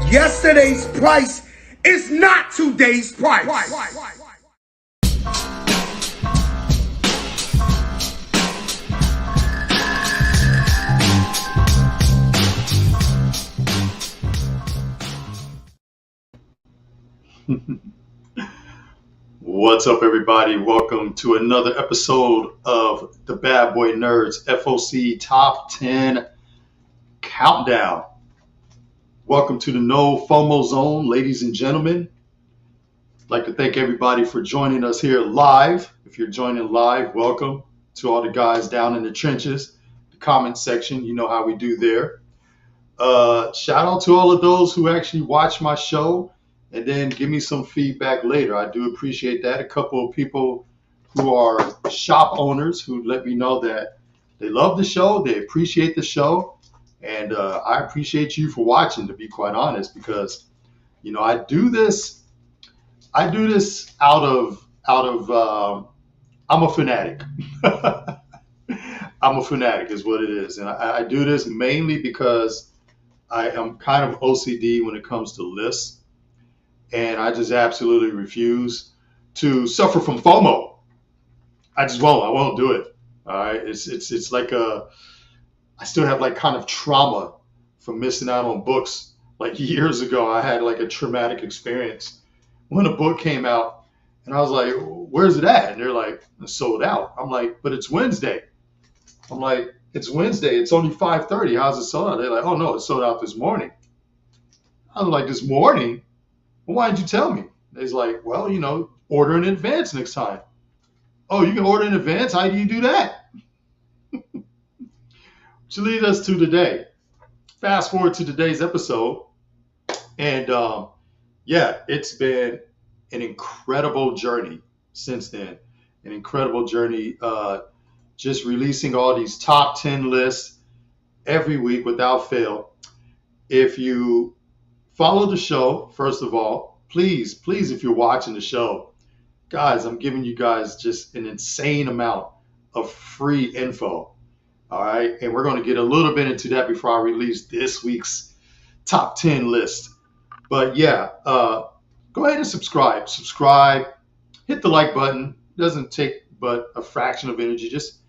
Yesterday's price is not today's price. What's up, everybody? Welcome to another episode of the Bad Boy Nerds FOC Top 10 Countdown. Welcome to the No FOMO Zone, ladies and gentlemen. I'd like to thank everybody for joining us here live. If you're joining live, welcome. To all the guys down in the trenches, the comment section, you know how we do there. Shout out to all of those who actually watch my show and then give me some feedback later. I do appreciate that. A couple of people who are shop owners who let me know that they love the show, they appreciate the show, and I appreciate you for watching, to be quite honest, because I do this out of I'm a fanatic. I'm a fanatic is what it is, and I do this mainly because I am kind of OCD when it comes to lists. And I just absolutely refuse to suffer from FOMO. I just won't. I won't do it. All right. It's like I still have like kind of trauma from missing out on books. Like years ago, I had like a traumatic experience when a book came out, and I was like, "Where's it at?" And they're like, "It's sold out." I'm like, "But it's Wednesday." I'm like, "It's Wednesday. It's only 5:30. How's it sold out?" They're like, "Oh no, it sold out this morning." I was like, "This morning? Well, why didn't you tell me?" He's like, "Well, order in advance next time." "Oh, you can order in advance? How do you do that?" Which leads us to today. Fast forward to today's episode. And it's been an incredible journey since then. An incredible journey. Just releasing all these top 10 lists every week without fail. If you follow the show, first of all, please, if you're watching the show, guys, I'm giving you guys just an insane amount of free info. All right. And we're going to get a little bit into that before I release this week's top 10 list. But yeah, go ahead and subscribe. Hit the like button. It doesn't take but a fraction of energy. Just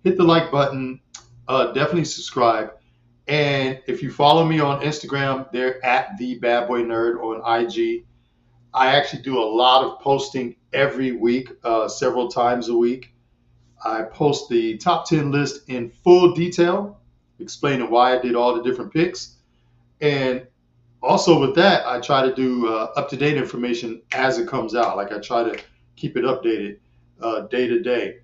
hit the like button. Definitely subscribe. And if you follow me on Instagram, they're at the Bad Boy Nerd on IG. I actually do a lot of posting every week, several times a week. I post the top 10 list in full detail, explaining why I did all the different picks. And also with that, I try to do up-to-date information as it comes out. Like I try to keep it updated day to day,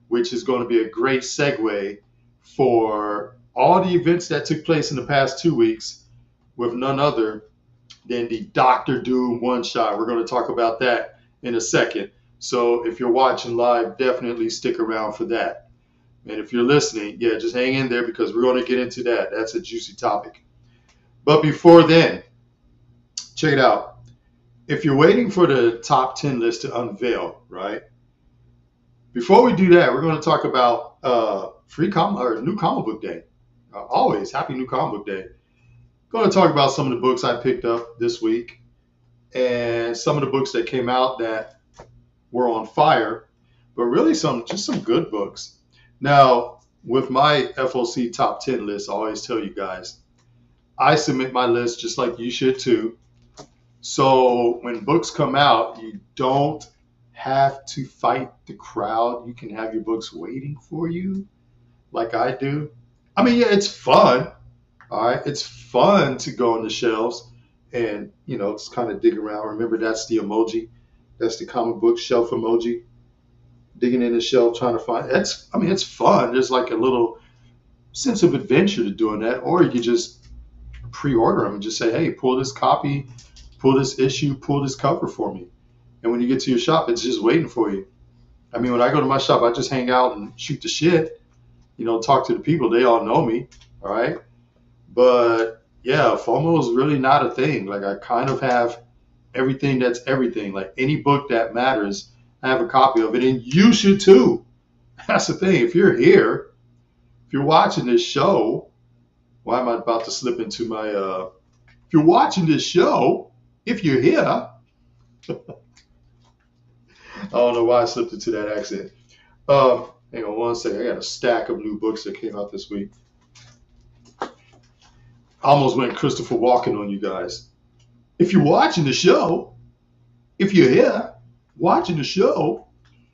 which is going to be a great segue for all the events that took place in the past 2 weeks with none other than the Dr. Doom one-shot. We're going to talk about that in a second. So if you're watching live, definitely stick around for that. And if you're listening, just hang in there because we're going to get into that. That's a juicy topic. But before then, check it out. If you're waiting for the top 10 list to unveil, right? Before we do that, we're going to talk about New Comic Book Day. Always happy New Comic Book Day. Going to talk about some of the books I picked up this week and some of the books that came out that were on fire, but really some good books. Now, with my FOC top 10 list, I always tell you guys, I submit my list just like you should too. So when books come out, you don't have to fight the crowd. You can have your books waiting for you like I do. I mean, yeah, it's fun. All right. It's fun to go on the shelves and, just kind of dig around. Remember, that's the emoji. That's the comic book shelf emoji. Digging in the shelf, trying to find. It's fun. There's like a little sense of adventure to doing that. Or you could just pre-order them and just say, hey, pull this copy, pull this issue, pull this cover for me. And when you get to your shop, it's just waiting for you. I mean, when I go to my shop, I just hang out and shoot the shit. Talk to the people. They all know me. All right. But yeah, FOMO is really not a thing. Like I kind of have everything that's everything. Like any book that matters, I have a copy of it. And you should too. That's the thing. If you're here, if you're watching this show, why am I about to slip into my if you're watching this show, if you're here, I don't know why I slipped into that accent. Hang on one second. I got a stack of new books that came out this week. I almost went Christopher Walken on you guys. If you're watching the show, if you're here, watching the show.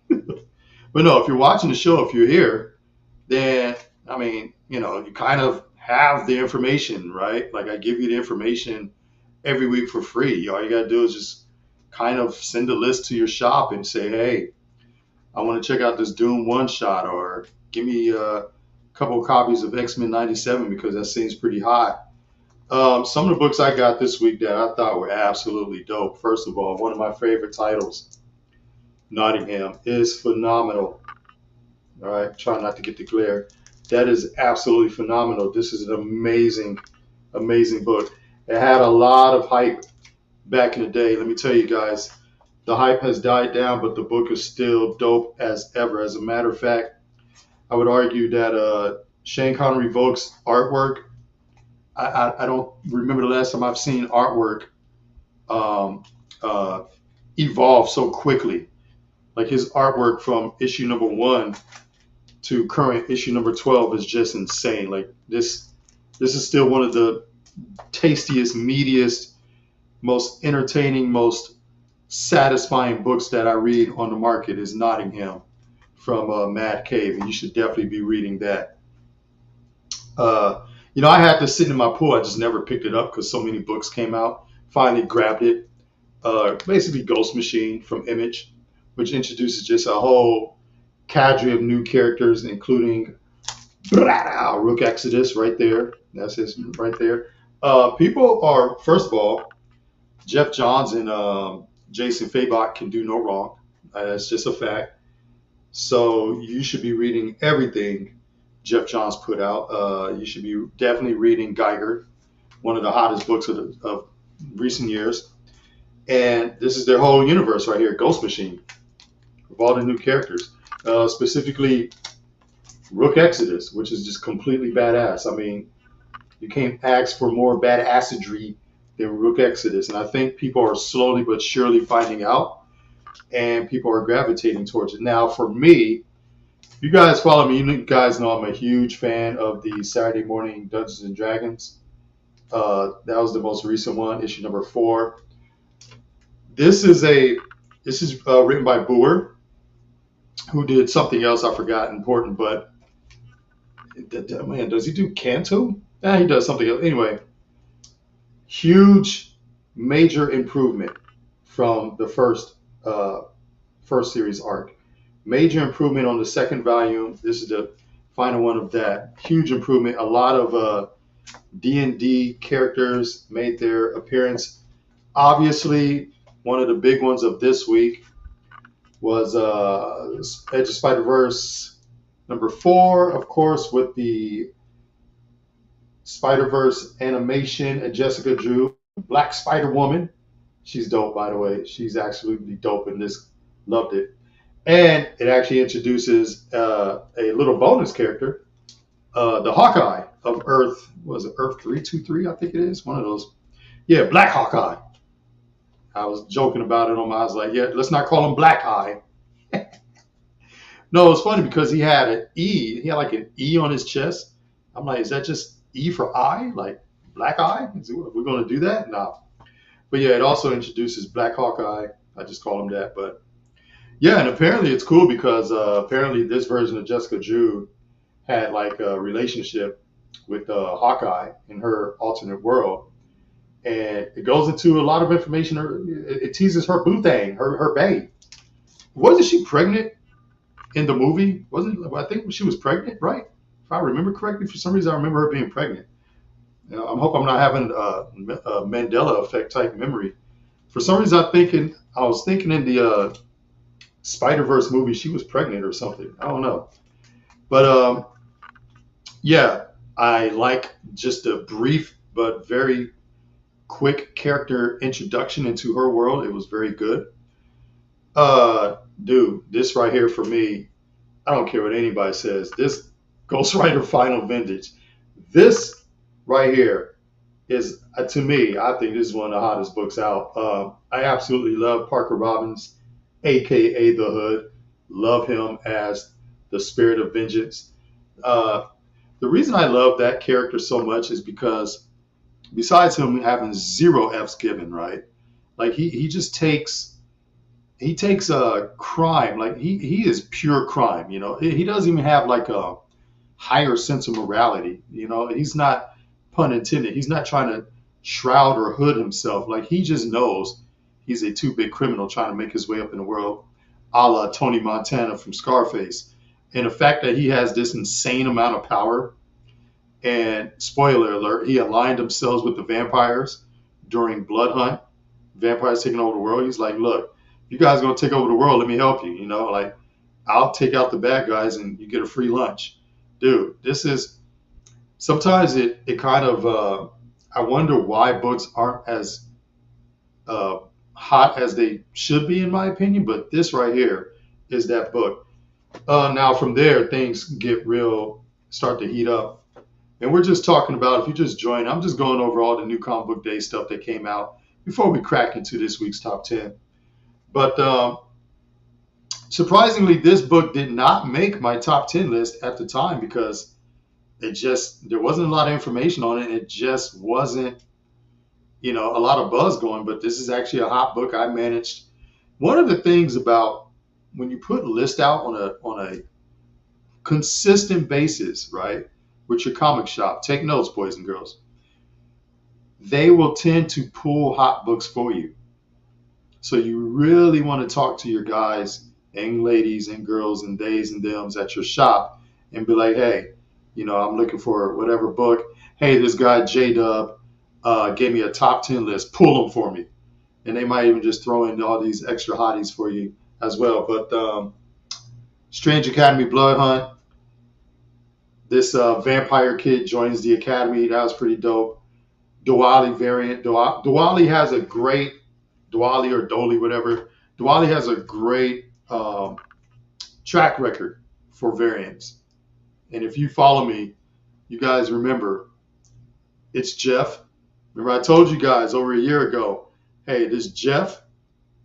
But no, if you're watching the show, if you're here, then, I mean, you kind of have the information, right? Like I give you the information every week for free. All you got to do is just kind of send a list to your shop and say, hey, I want to check out this Doom one shot, or give me a couple of copies of X-Men 97 because that seems pretty hot. Some of the books I got this week that I thought were absolutely dope. First of all, one of my favorite titles, Nottingham, is phenomenal. All right, try not to get the glare. That is absolutely phenomenal. This is an amazing, amazing book. It had a lot of hype back in the day. Let me tell you guys, the hype has died down, but the book is still dope as ever. As a matter of fact, I would argue that Shane Connery Vogt's artwork, I don't remember the last time I've seen artwork evolve so quickly. Like his artwork from issue number 1 to current issue number 12 is just insane. Like this is still one of the tastiest, meatiest, most entertaining, most satisfying books that I read on the market is Nottingham from Mad Cave, and you should definitely be reading that. I had this sitting in my pool. I just never picked it up because so many books came out. Finally grabbed it. Basically Ghost Machine from Image, which introduces just a whole cadre of new characters, including Rook Exodus right there. That's his right there. People are, first of all, Jeff Johns and Jason Fabok can do no wrong. That's just a fact. So you should be reading everything Jeff Johns put out. You should be definitely reading Geiger, one of the hottest books of recent years. And this is their whole universe right here, Ghost Machine, with all the new characters. Specifically, Rook Exodus, which is just completely badass. I mean, you can't ask for more badassery than Rook Exodus. And I think people are slowly but surely finding out, and people are gravitating towards it. Now, for me, you guys follow me, you guys know I'm a huge fan of the Saturday morning Dungeons and Dragons. That was the most recent one, issue number 4. This is written by Boer, who did something else I forgot important, but man, does he do Canto? He does something else. Anyway, huge, major improvement from the first series arc. Major improvement on the second volume. This is the final one of that. Huge improvement. A lot of D&D characters made their appearance. Obviously, one of the big ones of this week was Edge of Spider-Verse number 4, of course, with the Spider-Verse animation and Jessica Drew, Black Spider-Woman. She's dope, by the way. She's absolutely dope in this. Loved it. And it actually introduces a little bonus character, the Hawkeye of Earth. Was it Earth 323? I think it is. One of those. Yeah, Black Hawkeye. I was joking about it I was like, yeah, let's not call him Black Eye. No, it's funny because he had an E. He had like an E on his chest. I'm like, is that just E for eye? Like Black Eye? We're going to do that? No. But yeah, it also introduces Black Hawkeye. I just call him that. But yeah, and apparently it's cool because apparently this version of Jessica Drew had like a relationship with Hawkeye in her alternate world. And it goes into a lot of information. It teases her boo thing, her bae. Wasn't she pregnant in the movie? I think she was pregnant, right? If I remember correctly, for some reason I remember her being pregnant. I hope I'm not having a Mandela effect type memory. For some reason I was thinking in the Spider-Verse movie she was pregnant or something. I don't know. But yeah, I like just a brief but very quick character introduction into her world. It was very good. Dude, this right here for me, I don't care what anybody says. This Ghost Rider Final Vintage, this right here is to me, I think this is one of the hottest books out. I absolutely love Parker Robbins, aka the Hood. Love him as the Spirit of Vengeance. Uh, the reason I love that character so much is because besides him having zero F's given, right? Like he just takes a crime, like he is pure crime. He doesn't even have like a higher sense of morality. He's not, pun intended, he's not trying to shroud or hood himself. Like he just knows he's a too big criminal trying to make his way up in the world, a la Tony Montana from Scarface. And the fact that he has this insane amount of power, and spoiler alert, he aligned himself with the vampires during Blood Hunt. Vampires taking over the world. He's like, look, you guys are gonna take over the world. Let me help you. Like I'll take out the bad guys and you get a free lunch, dude. This is sometimes it kind of I wonder why books aren't as uh, hot as they should be, in my opinion. But this right here is that book. Now from there, things start to heat up. And we're just talking about, if you just join, I'm just going over all the new comic book day stuff that came out before we crack into this week's top 10. But surprisingly, this book did not make my top 10 list at the time because there wasn't a lot of information on it. It just wasn't, a lot of buzz going. But this is actually a hot book. I managed. One of the things about when you put a list out on a consistent basis, right, with your comic shop, take notes, boys and girls, they will tend to pull hot books for you. So you really want to talk to your guys and ladies and girls and theys and thems at your shop and be like, hey, I'm looking for whatever book. Hey, this guy J-Dub gave me a top 10 list. Pull them for me. And they might even just throw in all these extra hotties for you as well. But Strange Academy Blood Hunt. This vampire kid joins the academy. That was pretty dope. Diwali variant. Diwali has a great, Diwali or Doli, whatever. Diwali has a great track record for variants. And if you follow me, you guys remember, it's Jeff. Remember I told you guys over a year ago, hey, this Jeff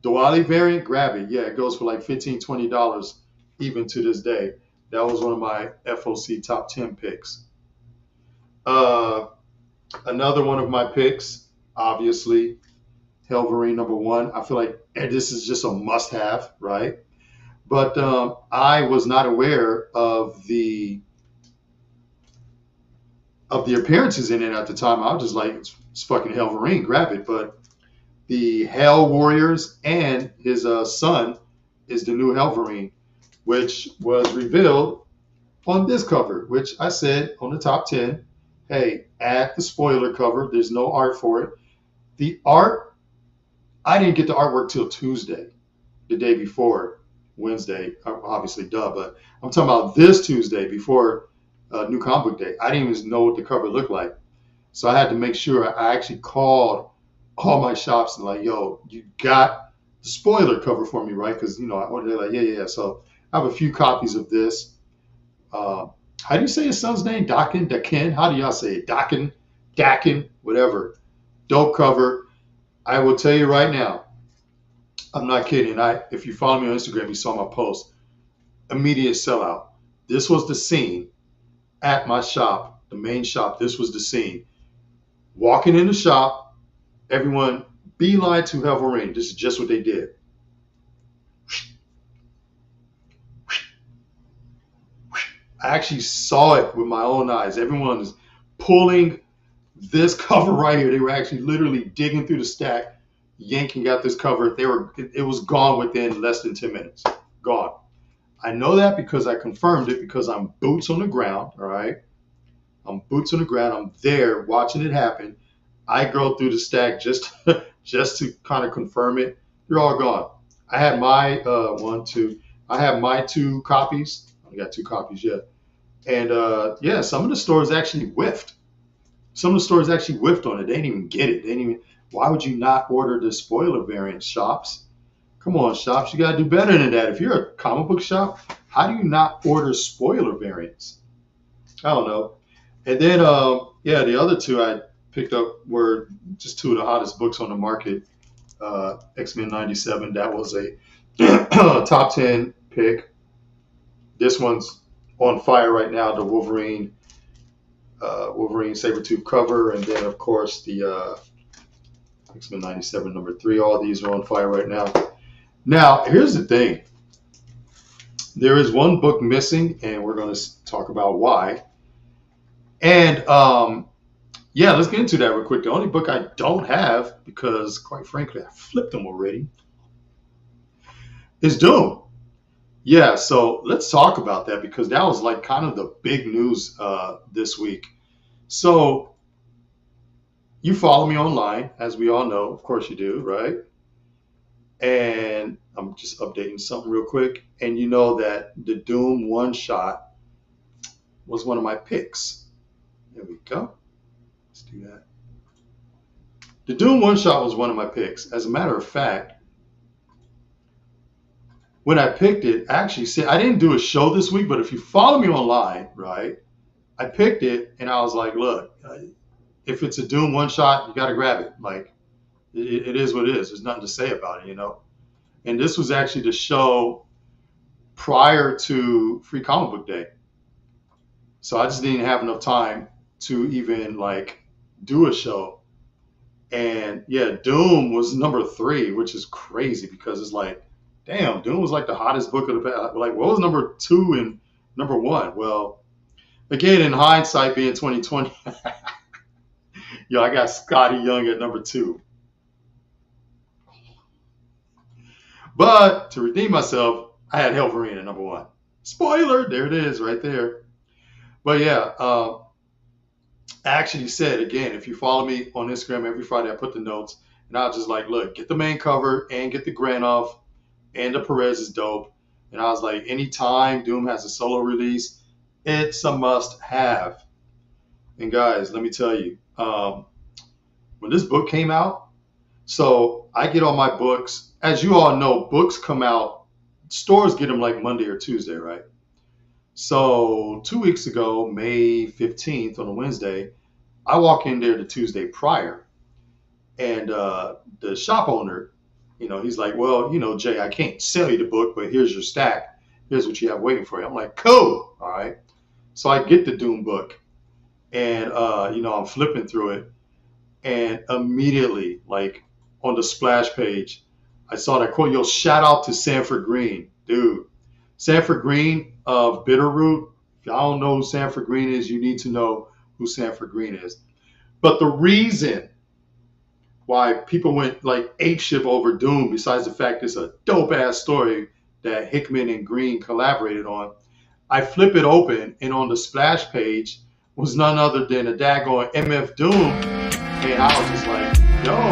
Diwali variant, grab it. Yeah, it goes for like $15, $20 even to this day. That was one of my FOC top 10 picks. Another one of my picks, obviously, Helverine #1. I feel like this is just a must-have, right? But I was not aware of the appearances in it at the time. I was just like, it's fucking Helverine, grab it. But the Hell Warriors and his son is the new Helverine, which was revealed on this cover, which I said on the top 10, hey, add the spoiler cover. There's no art for it. The art, I didn't get the artwork till Tuesday, the day before Wednesday, obviously, duh, but I'm talking about this Tuesday before New Comic Book Day. I didn't even know what the cover looked like. So I had to make sure I actually called all my shops and like, yo, you got the spoiler cover for me, right? Because, they're like, yeah. So I have a few copies of this. How do you say his son's name? Dakin? How do y'all say it? Dakin, whatever. Dope cover. I will tell you right now, I'm not kidding. If you follow me on Instagram, you saw my post. Immediate sellout. This was the scene at my shop, the main shop. This was the scene. Walking in the shop, everyone beeline to Helverine. This is just what they did. I actually saw it with my own eyes. Everyone is pulling this cover right here. They were actually literally digging through the stack, yanking out this cover. It was gone within less than 10 minutes. Gone. I know that because I confirmed it because I'm boots on the ground, all right? I'm boots on the ground. I'm there watching it happen. I go through the stack just to kind of confirm it. They're all gone. I had my I have my 2 copies. I got 2 copies yet. And some of the stores actually whiffed. Some of the stores actually whiffed on it. They didn't even get it. Why would you not order the spoiler variant, shops? Come on, shops. You got to do better than that. If you're a comic book shop, how do you not order spoiler variants? I don't know. And then, the other 2, picked up were just two of the hottest books on the market. X-Men 97, that was a top 10 pick. This one's on fire right now, the Wolverine Sabretooth cover, and then of course the X-Men 97 number 3. All these are on fire right now. Now, here's the thing. There is one book missing, and we're going to talk about why. And yeah, let's get into that real quick. The only book I don't have, because quite frankly, I flipped them already, is Doom. Yeah, so let's talk about that because that was like kind of the big news this week. So you follow me online, as we all know. Of course you do, right? And I'm just updating something real quick. And you know that the Doom one shot was one of my picks. There we go. Let's do that. The Doom one shot was one of my picks. As a matter of fact, when I picked it, I actually said I didn't do a show this week, but if you follow me online, right, I picked it and I was like, look, if it's a Doom one shot, you got to grab it. Like, it is what it is. There's nothing to say about it, you know. And this was actually the show prior to Free Comic Book Day. So I just didn't have enough time to even like do a show. And yeah, Doom was number 3, which is crazy because it's like, damn, Doom was like the hottest book of the past. Like, what was number 2 and number 1? Well, again, in hindsight, being 2020, yo, I got Scotty Young at number 2. But to redeem myself, I had Wolverine at number 1. Spoiler, there it is, right there. But yeah, I actually said again, if you follow me on Instagram every Friday, I put the notes, and I was just like, look, get the main cover and get the Granoff. And the Perez is dope. And I was like, anytime Doom has a solo release, it's a must have. And guys, let me tell you, when this book came out, so I get all my books. As you all know, books come out, stores get them like Monday or Tuesday, right? So 2 weeks ago, May 15th on a Wednesday, I walk in there the Tuesday prior. And the shop owner, you know, he's like, well, you know, Jay, I can't sell you the book, but here's your stack. Here's what you have waiting for you. I'm like, cool. All right. So I get the Doom book and, you know, I'm flipping through it. And immediately, like on the splash page, I saw that quote, yo, shout out to Sanford Green. Dude, Sanford Green of Bitterroot. If y'all don't know who Sanford Green is, you need to know who Sanford Green is. But the reason why people went like apeshit over Doom, besides the fact it's a dope ass story that Hickman and Green collaborated on, I flip it open and on the splash page was none other than a daggone MF Doom, and I was just like, yo,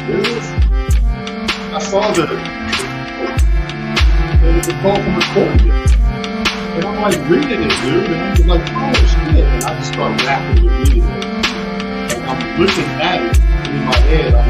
this. I saw the call from recording it, and I'm like reading it, dude, and I'm just like, oh shit, and I just start rapping and reading it, and I'm looking at it. In my head, I'm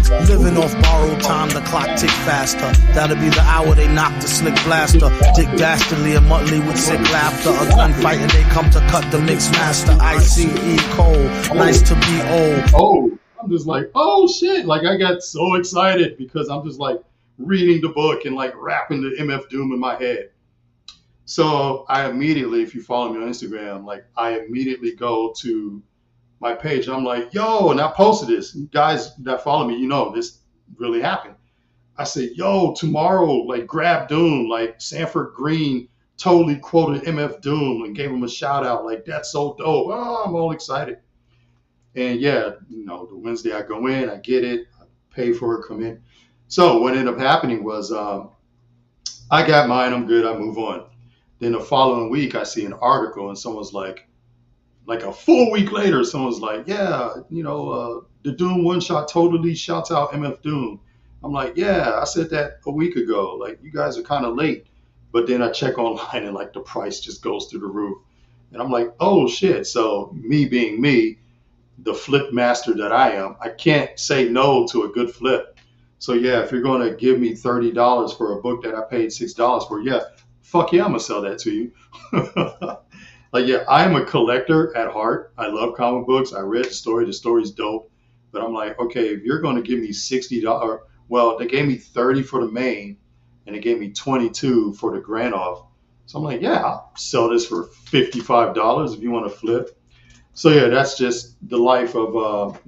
like, living off borrowed time, the clock tick faster. That'll be the hour they knock the slick blaster. Dick Dastardly and Muttley with sick laughter. A gunfight and they come to cut the mix master. ICE Cole, nice to be old. Oh, I'm just like, oh shit. Like I got so excited because I'm just like reading the book and like rapping the MF Doom in my head. So I immediately, if you follow me on Instagram, like I immediately go to my page. I'm like, yo, and I posted this. You guys that follow me, you know, this really happened. I said, yo, tomorrow, like, grab Doom. Like, Sanford Green totally quoted MF Doom and gave him a shout out. Like, that's so dope. Oh, I'm all excited. And yeah, you know, the Wednesday I go in, I get it, I pay for it, come in. So what ended up happening was I got mine, I'm good, I move on. Then the following week, I see an article and someone's like a full week later, someone's like, yeah, you know, the Doom one shot totally shouts out MF Doom. I'm like, yeah, I said that a week ago. Like, you guys are kind of late. But then I check online and like the price just goes through the roof. And I'm like, oh shit. So me being me, the flip master that I am, I can't say no to a good flip. So yeah, if you're going to give me $30 for a book that I paid $6 for, yeah, fuck yeah, I'm going to sell that to you. Like, yeah, I am a collector at heart. I love comic books. I read the story. The story's dope. But I'm like, okay, if you're going to give me $60, well, they gave me 30 for the main, and they gave me 22 for the grand off. So I'm like, yeah, I'll sell this for $55 if you want to flip. So yeah, that's just the life of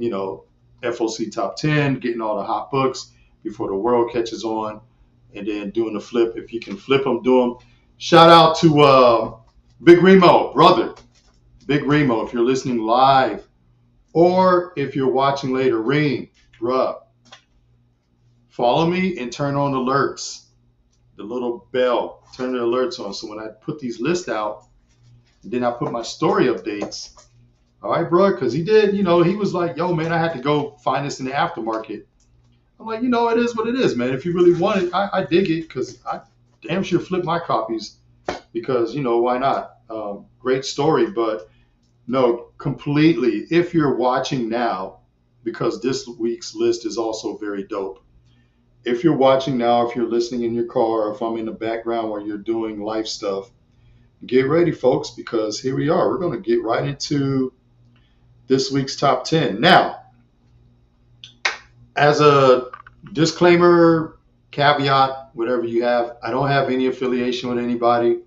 FOC Top 10, getting all the hot books before the world catches on, and then doing the flip. If you can flip them, do them. Shout out to Big Remo, brother. Big Remo, if you're listening live or if you're watching later, Reem, bruh, follow me and turn on alerts. The little bell, turn the alerts on. So when I put these lists out, then I put my story updates. All right, bro, because he did, he was like, yo, man, I had to go find this in the aftermarket. I'm like, it is what it is, man. If you really want it, I dig it, because I damn sure flip my copies, because, why not? Great story, but no, completely. If you're watching now, because this week's list is also very dope. If you're watching now, if you're listening in your car, or if I'm in the background where you're doing life stuff, get ready, folks, because here we are. We're going to get right into this week's top 10. Now, as a disclaimer, caveat, whatever you have, I don't have any affiliation with anybody.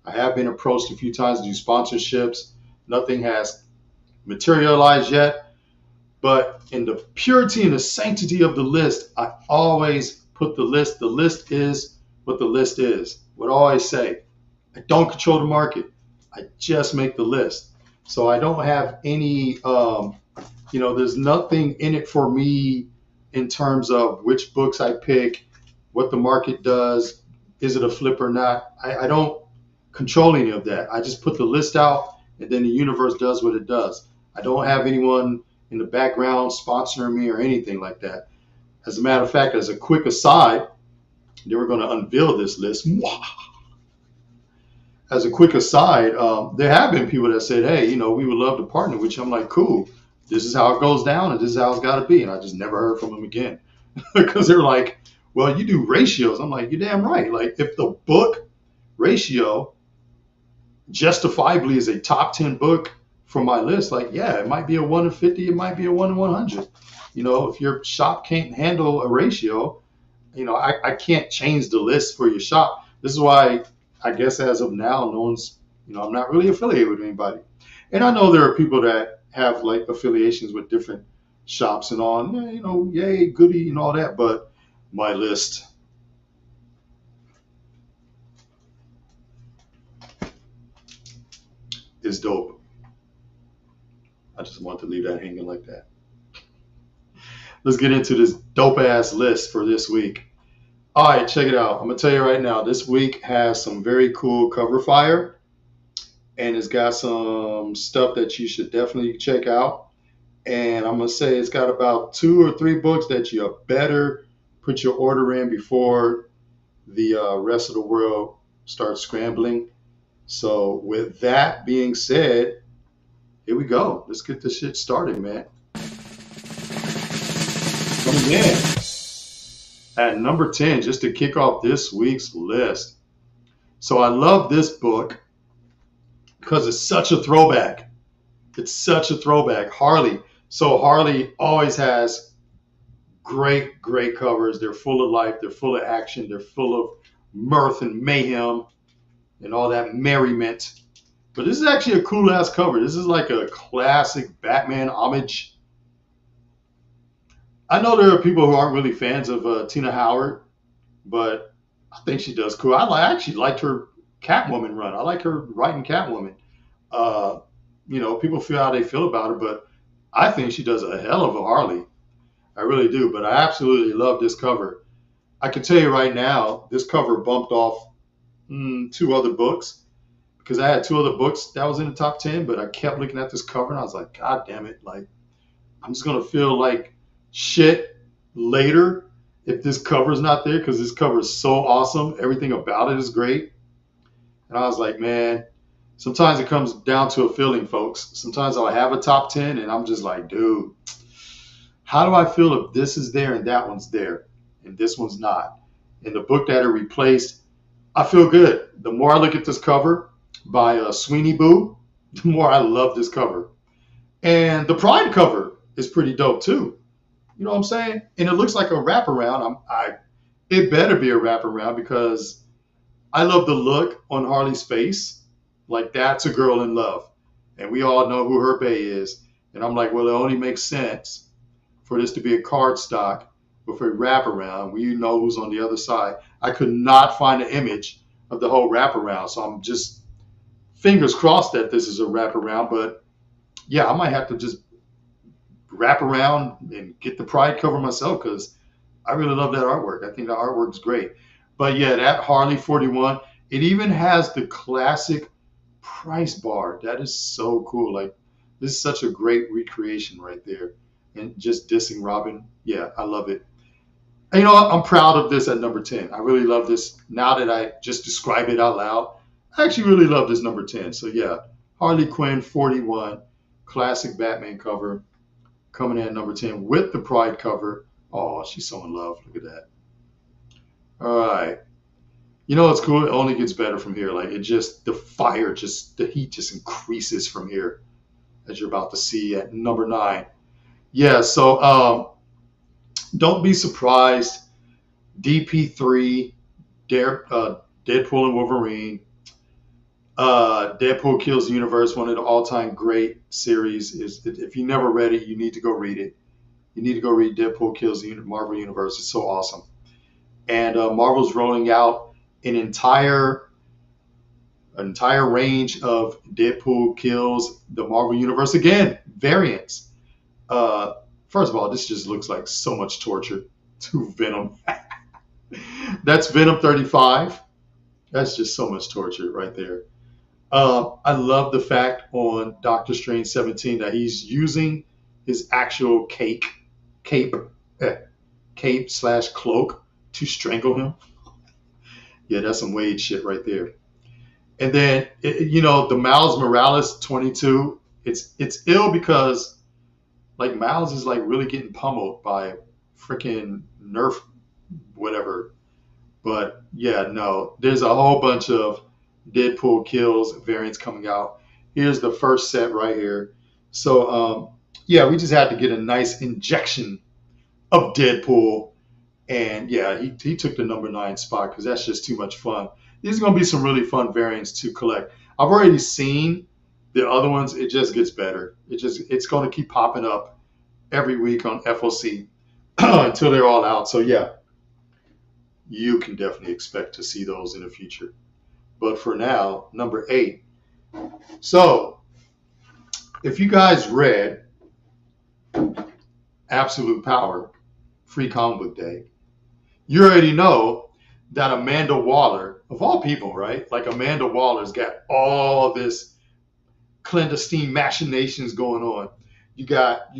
I have been approached a few times to do sponsorships. Nothing has materialized yet. But in the purity and the sanctity of the list, I always put the list. The list is what the list is. What I always say, I don't control the market. I just make the list. So I don't have any, there's nothing in it for me in terms of which books I pick, what the market does, is it a flip or not. I don't control any of that. I just put the list out, and then the universe does what it does. I don't have anyone in the background sponsoring me or anything like that. As a matter of fact, as a quick aside, they were going to unveil this list. As a quick aside, there have been people that said, hey, we would love to partner with you. I'm like, cool. This is how it goes down, and this is how it's got to be. And I just never heard from them again, because they're like, well, you do ratios. I'm like, you're damn right. Like, if the book ratio justifiably is a top 10 book for my list, like, yeah, it might be a 1 in 50, it might be a 1 in 100. If your shop can't handle a ratio, I can't change the list for your shop. This is why, I guess as of now, no one's, I'm not really affiliated with anybody. And I know there are people that have like affiliations with different shops and all, yay, goody and all that, but my list is dope. I just want to leave that hanging like that. Let's get into this dope ass list for this week. All right, check it out. I'm going to tell you right now, this week has some very cool cover fire, and it's got some stuff that you should definitely check out. And I'm going to say it's got about 2 or 3 books that you better put your order in before the rest of the world starts scrambling. So with that being said, here we go. Let's get this shit started, man. Coming in at number 10, just to kick off this week's list. So I love this book because it's such a throwback. It's such a throwback. Harley. So Harley always has great, great covers. They're full of life. They're full of action. They're full of mirth and mayhem and all that merriment. But this is actually a cool ass cover. This is like a classic Batman homage. I know there are people who aren't really fans of Tina Howard, but I think she does cool. I actually liked her Catwoman run. I like her writing Catwoman. People feel how they feel about her, but I think she does a hell of a Harley. I really do. But I absolutely love this cover. I can tell you right now, this cover bumped off 2 other books, because I had 2 other books that was in the top 10, but I kept looking at this cover and I was like, God damn it. Like, I'm just going to feel like shit later if this cover is not there, because this cover is so awesome. Everything about it is great. And I was like, man, sometimes it comes down to a feeling, folks. Sometimes I'll have a top 10 and I'm just like, dude, how do I feel if this is there and that one's there and this one's not? And the book that it replaced, I feel good. The more I look at this cover by Sweeney Boo, the more I love this cover. And the Pride cover is pretty dope too. You know what I'm saying? And it looks like a wraparound. It better be a wraparound because I love the look on Harley's face. Like, that's a girl in love. And we all know who her bae is. And I'm like, well, it only makes sense for this to be a cardstock with a wraparound. We know who's on the other side. I could not find an image of the whole wraparound. So I'm just fingers crossed that this is a wraparound. But yeah, I might have to just wrap around and get the Pride cover myself because I really love that artwork. I think the artwork is great. But yeah, that Harley 41, it even has the classic price bar. That is so cool. Like, this is such a great recreation right there. And just dissing Robin. Yeah, I love it. And you know what? I'm proud of this at number 10. I really love this. Now that I just describe it out loud, I actually really love this number 10. So yeah, Harley Quinn 41, classic Batman cover, coming in at number 10 with the Pride cover. Oh, she's so in love. Look at that. All right. You know what's cool? It only gets better from here. Like, the heat just increases from here, as you're about to see at number 9. Yeah, so don't be surprised. DP3, Deadpool and Wolverine. Deadpool Kills the Universe, one of the all-time great series. If you never read it, you need to go read it. You need to go read Deadpool Kills the Marvel Universe. It's so awesome. And Marvel's rolling out an entire range of Deadpool Kills the Marvel Universe again variants. First of all, this just looks like so much torture to Venom. That's Venom 35. That's just so much torture right there. I love the fact on Doctor Strange 17 that he's using his actual cape / cloak to strangle him. Yeah, that's some Wade shit right there. And then, the Miles Morales 22, it's ill because, like, Miles is, like, really getting pummeled by freaking Nerf whatever. But, yeah, no. There's a whole bunch of Deadpool Kills variants coming out. Here's the first set right here. So, yeah, we just had to get a nice injection of Deadpool. And, yeah, he took the number 9 spot because that's just too much fun. These are going to be some really fun variants to collect. I've already seen the other ones. It just gets better. It's going to keep popping up every week on FOC until they're all out. So, yeah, you can definitely expect to see those in the future. But for now, number 8. So, if you guys read Absolute Power, Free Comic Book Day, you already know that Amanda Waller, of all people, right? Like, Amanda Waller's got all this clandestine machinations going on. You got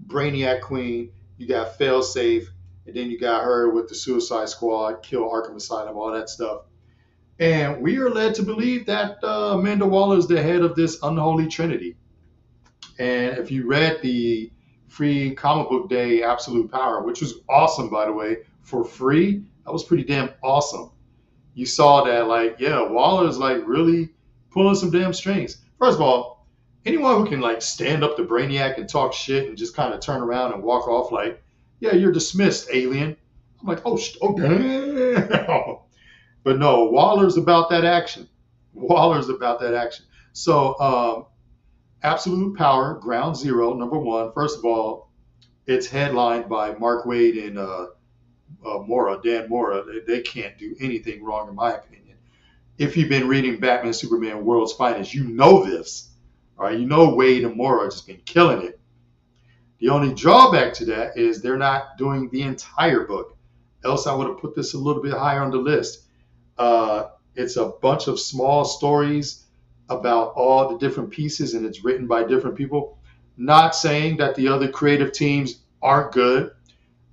Brainiac Queen, you got Failsafe, and then you got her with the Suicide Squad, Kill Arkham Asylum, all that stuff. And we are led to believe that Amanda Waller is the head of this unholy trinity. And if you read the Free Comic Book Day Absolute Power, which was awesome, by the way, for free, that was pretty damn awesome. You saw that, like, yeah, Waller's, like, really pulling some damn strings. First of all, anyone who can, like, stand up to Brainiac and talk shit and just kind of turn around and walk off like, yeah, you're dismissed, alien. I'm like, oh damn. But no, Waller's about that action. So, Absolute Power, Ground Zero, number 1. First of all, it's headlined by Mark Waid and Dan Mora. They can't do anything wrong, in my opinion. If you've been reading Batman Superman World's Finest, you know this. All right, you know Waid and Mora have just been killing it. The only drawback to that is they're not doing the entire book. Else I would have put this a little bit higher on the list. It's a bunch of small stories about all the different pieces, and it's written by different people. Not saying that the other creative teams aren't good.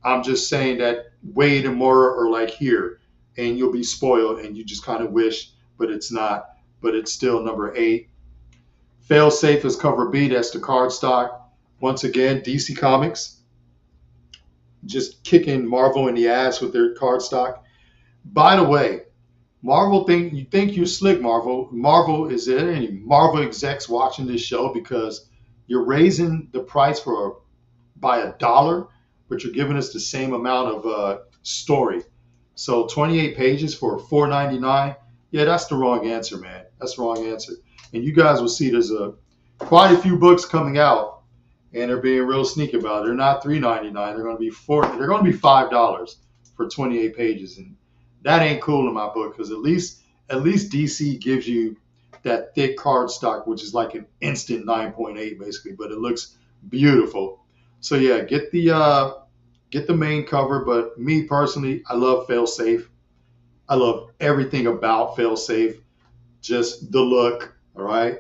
I'm just saying that Waid and Mora are like here, and you'll be spoiled, and you just kind of wish, but it's not. But it's still number 8. Failsafe is cover B. That's the cardstock. Once again, DC Comics just kicking Marvel in the ass with their cardstock. By the way, You think you're slick, Marvel. Is there any Marvel execs watching this show because you're raising the price by $1, but you're giving us the same amount of story. So 28 pages for $4.99. Yeah, that's the wrong answer, man. That's the wrong answer. And you guys will see there's quite a few books coming out, and they're being real sneaky about it. They're not $3.99. They're going to be They're going to be $5 for 28 pages, and that ain't cool in my book because at least DC gives you that thick cardstock, which is like an instant 9.8 basically, but it looks beautiful. So yeah, get the main cover. But me personally, I love Failsafe. I love everything about Failsafe. Just the look, all right.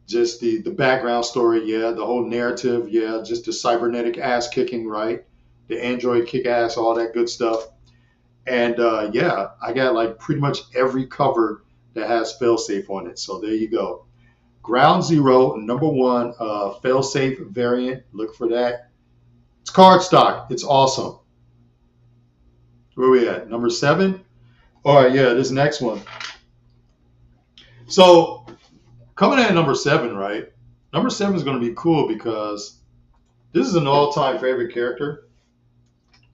Just the background story, yeah. The whole narrative, yeah. Just the cybernetic ass kicking, right. The android kick ass, all that good stuff. And yeah, I got like pretty much every cover that has Failsafe on it. So there you go. Ground Zero, #1 Failsafe variant. Look for that. It's cardstock. It's awesome. Where are we at? Number 7? All right, yeah, this next one. So coming in at number 7, right? Number 7 is going to be cool because this is an all-time favorite character.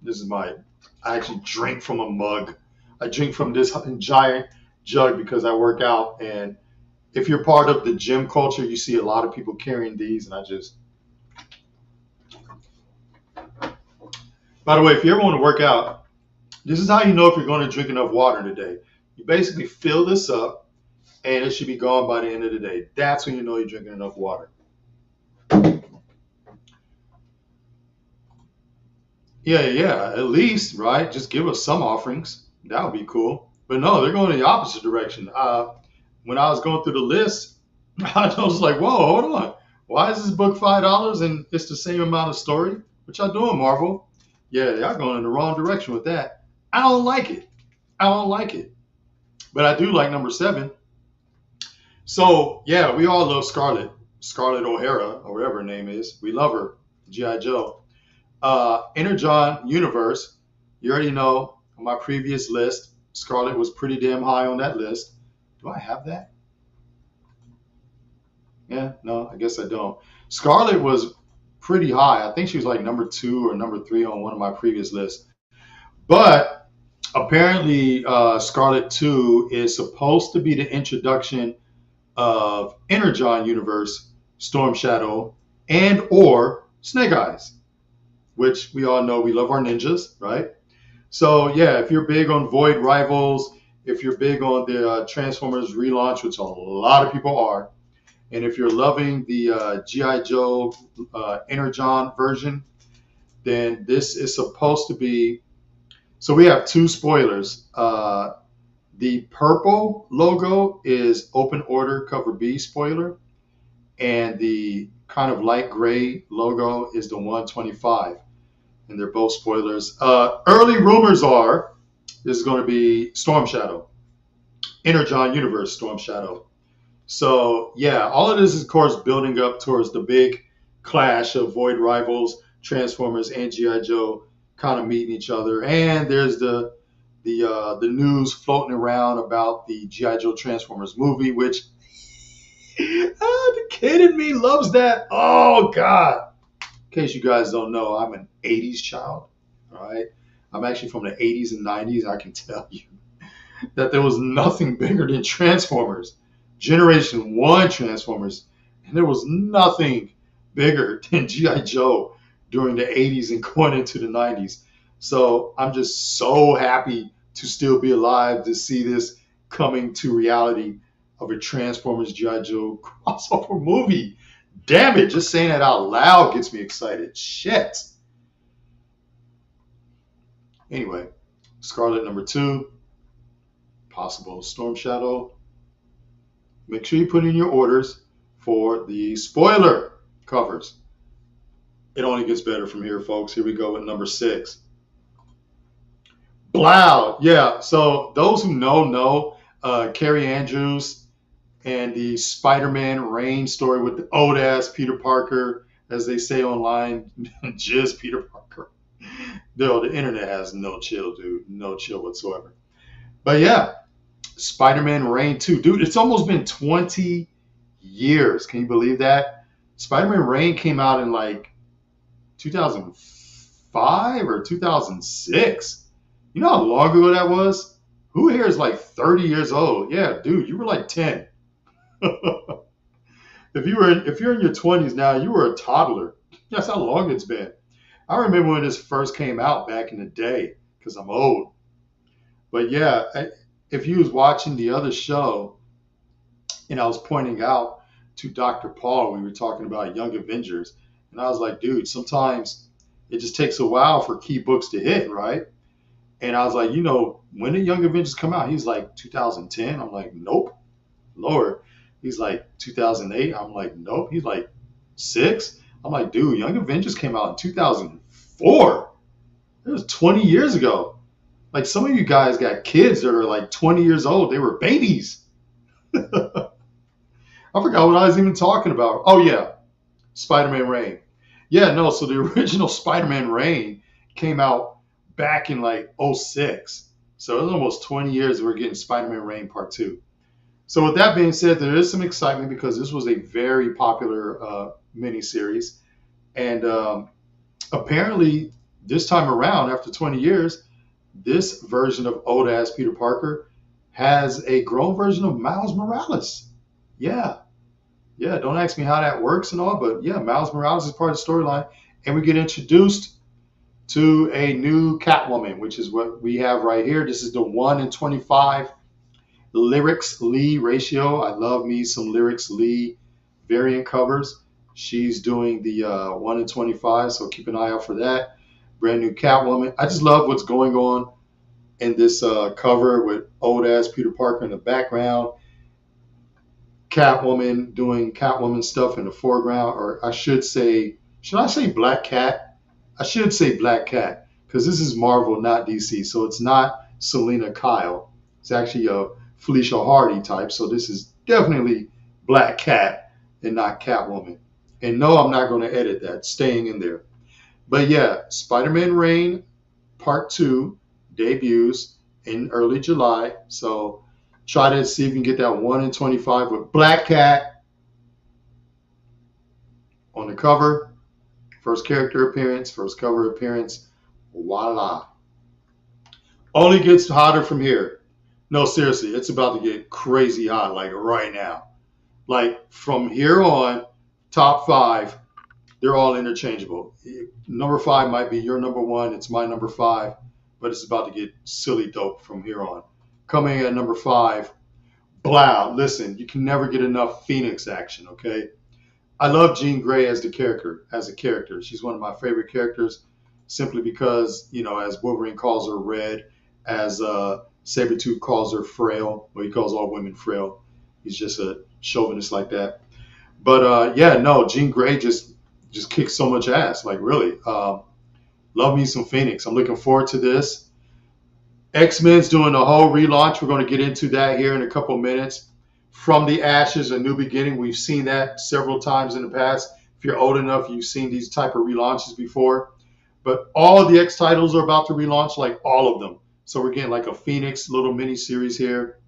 This is I actually drink from a mug. I drink from this giant jug because I work out. And if you're part of the gym culture, you see a lot of people carrying these. And by the way, if you ever want to work out, this is how you know if you're going to drink enough water in a day. You basically fill this up, and it should be gone by the end of the day. That's when you know you're drinking enough water. Yeah, at least, right? Just give us some offerings. That would be cool. But no, they're going in the opposite direction. When I was going through the list, I was like, whoa, hold on. Why is this book $5 and it's the same amount of story? What y'all doing, Marvel? Yeah, y'all going in the wrong direction with that. I don't like it. But I do like number 7. So, yeah, we all love Scarlett O'Hara, or whatever her name is. We love her, G.I. Joe. Energon Universe, you already know on my previous list, Scarlett was pretty damn high on that list. Do I have that? Yeah, no, I guess I don't. Scarlett was pretty high. I think she was like number 2 or number 3 on one of my previous lists. But apparently Scarlett 2 is supposed to be the introduction of Energon Universe, Storm Shadow, and or Snake Eyes, which we all know we love our ninjas, right? So yeah, if you're big on Void Rivals, if you're big on the Transformers relaunch, which a lot of people are, and if you're loving the G.I. Joe Energon version, then this is supposed to be. So we have 2 spoilers. The purple logo is Open Order Cover B spoiler, and the kind of light gray logo is the 125. And they're both spoilers. Early rumors are this is going to be Storm Shadow, Energon Universe Storm Shadow. So yeah, all of this is of course building up towards the big clash of Void Rivals, Transformers, and G.I. Joe kind of meeting each other. And there's the news floating around about the G.I. Joe Transformers movie, which the kid in me loves that. Oh God. In case you guys don't know, I'm an 80s child, all right? I'm actually from the 80s and 90s. I can tell you that there was nothing bigger than Transformers, Generation 1 Transformers, and there was nothing bigger than G.I. Joe during the 80s and going into the 90s. So I'm just so happy to still be alive to see this coming to reality of a Transformers G.I. Joe crossover movie. Damn it, just saying that out loud gets me excited. Shit. Anyway, Scarlet number 2, possible Storm Shadow. Make sure you put in your orders for the spoiler covers. It only gets better from here, folks. Here we go with number 6. Blow. Yeah, so those who know, Carrie Andrews and the Spider-Man Reign story with the old-ass Peter Parker, as they say online, just Peter Parker. The internet has no chill, dude. No chill whatsoever. But yeah, Spider-Man Reign 2. Dude, it's almost been 20 years. Can you believe that? Spider-Man Reign came out in like 2005 or 2006. You know how long ago that was? Who here is like 30 years old? Yeah, dude, you were like 10. If you're in your 20s now, you were a toddler. That's how long it's been. I remember when this first came out back in the day because I'm old. But yeah, if you was watching the other show and I was pointing out to Dr. Paul, we were talking about Young Avengers, and I was like, dude, sometimes it just takes a while for key books to hit, right? And I was like, when did Young Avengers come out? He's like 2010. I'm like, nope. Lord. He's like 2008. I'm like, nope. He's like 6. I'm like, dude, Young Avengers came out in 2004. It was 20 years ago. Like some of you guys got kids that are like 20 years old. They were babies. I forgot what I was even talking about. Oh, yeah. Spider-Man Reign. Yeah, no. So the original Spider-Man Reign came out back in like 06. So it was almost 20 years we're getting Spider-Man Reign Part 2. So with that being said, there is some excitement because this was a very popular miniseries. And apparently this time around, after 20 years, this version of old-ass Peter Parker has a grown version of Miles Morales. Yeah. Yeah, don't ask me how that works and all, but yeah, Miles Morales is part of the storyline. And we get introduced to a new Catwoman, which is what we have right here. This is the 1-in-25 Lyrics Lee ratio. I love me some Lyrics Lee variant covers. She's doing the 1-in-25, so keep an eye out for that. Brand new Catwoman. I just love what's going on in this cover with old-ass Peter Parker in the background. Catwoman doing Catwoman stuff in the foreground, or I should say Black Cat? I should say Black Cat, because this is Marvel, not DC, so it's not Selena Kyle. It's actually a Felicia Hardy type, so this is definitely Black Cat and not Catwoman. And no, I'm not going to edit that, staying in there. But yeah, Spider-Man Reign Part 2 debuts in early July, so try to see if you can get that 1-in-25 with Black Cat on the cover. First character appearance, first cover appearance. Voila. Only gets hotter from here. No, seriously, it's about to get crazy hot, like right now. Like from here on, top 5, they're all interchangeable. Number 5 might be your number 1. It's my number 5, but it's about to get silly dope from here on. Coming at number 5, Blah. Listen, you can never get enough Phoenix action, okay? I love Jean Grey as a character. She's one of my favorite characters simply because, as Wolverine calls her red, as Sabretooth calls her frail. Well, he calls all women frail. He's just a chauvinist like that. But, Jean Grey just kicks so much ass, like really. Love me some Phoenix. I'm looking forward to this. X-Men's doing a whole relaunch. We're going to get into that here in a couple minutes. From the Ashes, A New Beginning. We've seen that several times in the past. If you're old enough, you've seen these type of relaunches before. But all of the X titles are about to relaunch, like all of them. So we're getting like a Phoenix little mini series here.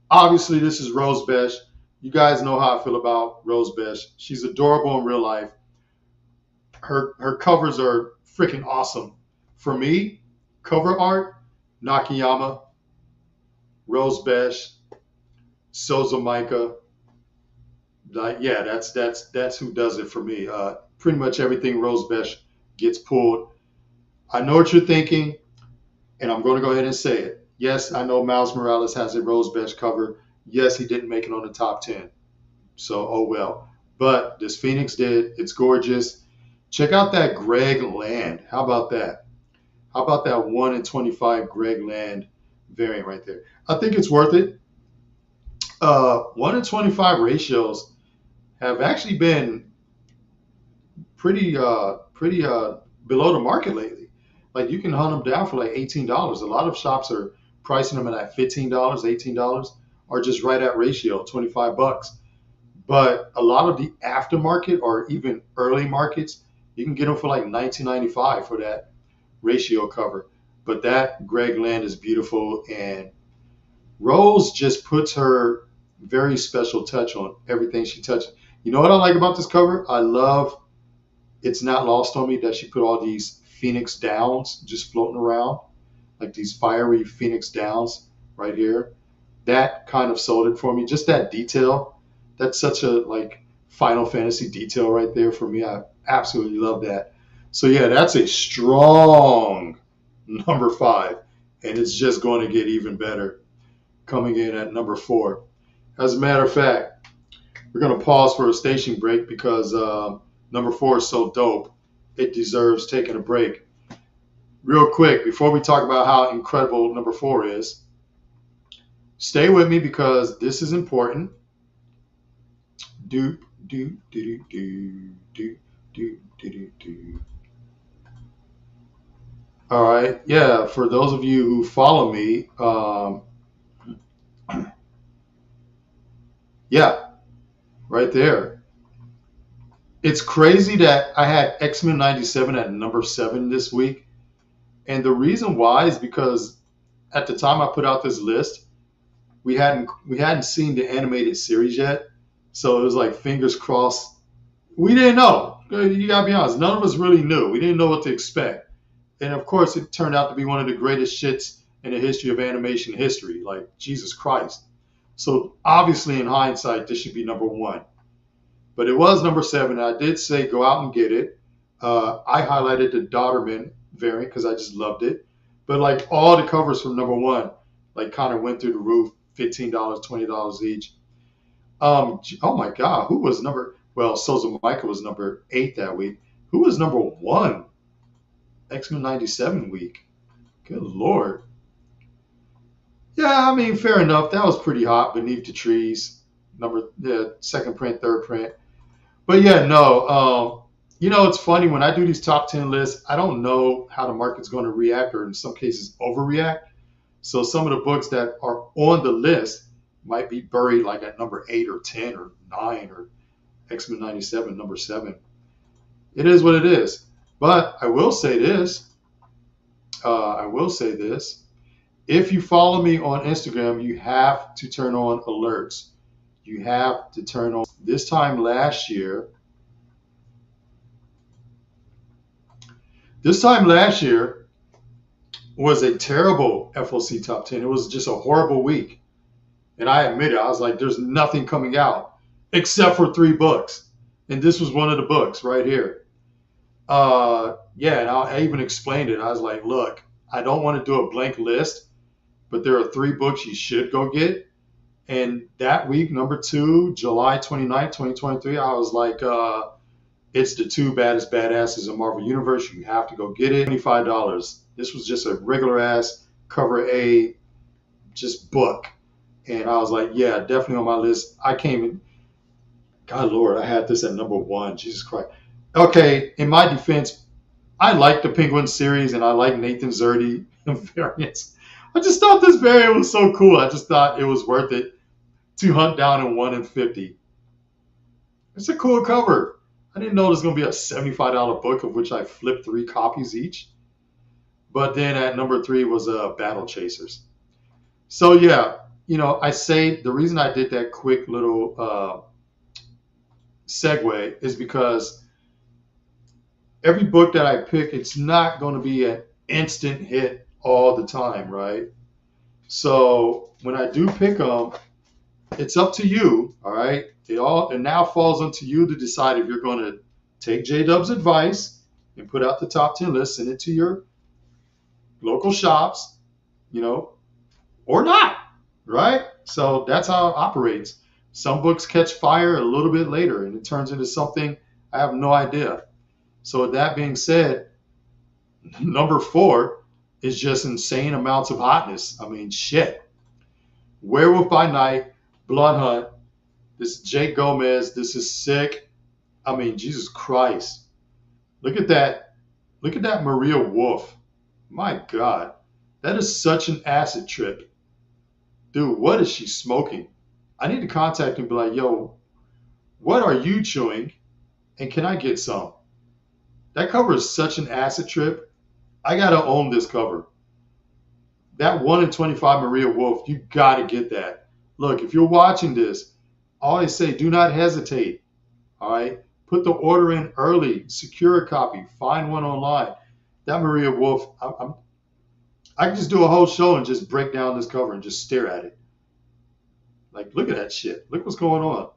Obviously, this is Rose Besh. You guys know how I feel about Rose Besh. She's adorable in real life. Her covers are freaking awesome. For me, cover art, Nakayama, Rose Besh, Souza Micah. That's who does it for me. Pretty much everything Rose Besh gets pulled. I know what you're thinking, and I'm going to go ahead and say it. Yes, I know Miles Morales has a Rose Besh cover. Yes, he didn't make it on the top 10. So, oh well. But this Phoenix did. It's gorgeous. Check out that Greg Land. How about that? How about that 1-in-25 Greg Land variant right there? I think it's worth it. 1-in-25 ratios have actually been pretty below the market lately. Like you can hunt them down for like $18. A lot of shops are pricing them at like $15, $18, or just right at ratio, $25. But a lot of the aftermarket or even early markets, you can get them for like $19.95 for that ratio cover. But that Greg Land is beautiful, and Rose just puts her very special touch on everything she touches. You know what I like about this cover? I love, it's not lost on me that she put all these Phoenix Downs just floating around, like these fiery Phoenix Downs right here. That kind of sold it for me. Just that detail. That's such a like Final Fantasy detail right there for me. I absolutely love that. So yeah, that's a strong number 5, and it's just going to get even better coming in at number 4. As a matter of fact, we're going to pause for a station break because number 4 is so dope. It deserves taking a break. Real quick, before we talk about how incredible number 4 is, stay with me because this is important. Do, do, do, do, do, do, do, do, do. All right. Yeah, for those of you who follow me, yeah, right there. It's crazy that I had X-Men 97 at number 7 this week. And the reason why is because at the time I put out this list, we hadn't seen the animated series yet. So it was like fingers crossed. We didn't know. You gotta be honest. None of us really knew. We didn't know what to expect. And of course, it turned out to be one of the greatest shits in the history of animation history. Like, Jesus Christ. So obviously, in hindsight, this should be number 1. But it was number 7. I did say go out and get it. I highlighted the Dodderman variant because I just loved it. But like all the covers from number 1, like kind of went through the roof. $15, $20 each. Oh my God, who was number? Well, Soza Micah was number 8 that week. Who was number 1? X-Men 97 week. Good Lord. Yeah, I mean, fair enough. That was pretty hot beneath the trees. Second print, third print. But yeah, no. It's funny when I do these top 10 lists, I don't know how the market's going to react or in some cases overreact. So some of the books that are on the list might be buried like at number 8 or 10 or 9 or X-Men 97, number 7. It is what it is. But I will say this. If you follow me on Instagram, you have to turn on alerts. You have to turn on. This time last year was a terrible FOC top 10. It was just a horrible week. And I admit it. I was like, there's nothing coming out except for 3 books. And this was one of the books right here. And I even explained it. I was like, look, I don't want to do a blank list, but there are 3 books you should go get. And that week, number 2, July 29th, 2023, I was like, it's the 2 baddest badasses in Marvel Universe. You have to go get it. $25. This was just a regular ass cover A just book. And I was like, yeah, definitely on my list. I came in. God Lord, I had this at number 1. Jesus Christ. Okay, in my defense, I like the Penguin series and I like Nathan Zerdy variants. I just thought this variant was so cool. I just thought it was worth it to hunt down in 1 in 50. It's a cool cover. I didn't know it was going to be a $75 book of which I flipped 3 copies each. But then at number 3 was Battle Chasers. So yeah, I say the reason I did that quick little segue is because every book that I pick, it's not going to be an instant hit all the time, right? So when I do pick them, it's up to you, all right? It now falls onto you to decide if you're going to take J-Dub's advice and put out the top 10 list, send it to your local shops, or not, right? So that's how it operates. Some books catch fire a little bit later and it turns into something I have no idea. So with that being said, number 4 is just insane amounts of hotness. I mean, shit. Werewolf by Night, Blood Hunt. This is Jake Gomez. This is sick. I mean, Jesus Christ. Look at that. Look at that Maria Wolf. My God. That is such an acid trip. Dude, what is she smoking? I need to contact him and be like, yo, what are you chewing? And can I get some? That cover is such an acid trip. I got to own this cover. That 1 in 25 Maria Wolf, you got to get that. Look, if you're watching this, I always say do not hesitate. All right? Put the order in early, secure a copy, find one online. That Maria Wolf, I can just do a whole show and just break down this cover and just stare at it. Like, look at that shit. Look what's going on.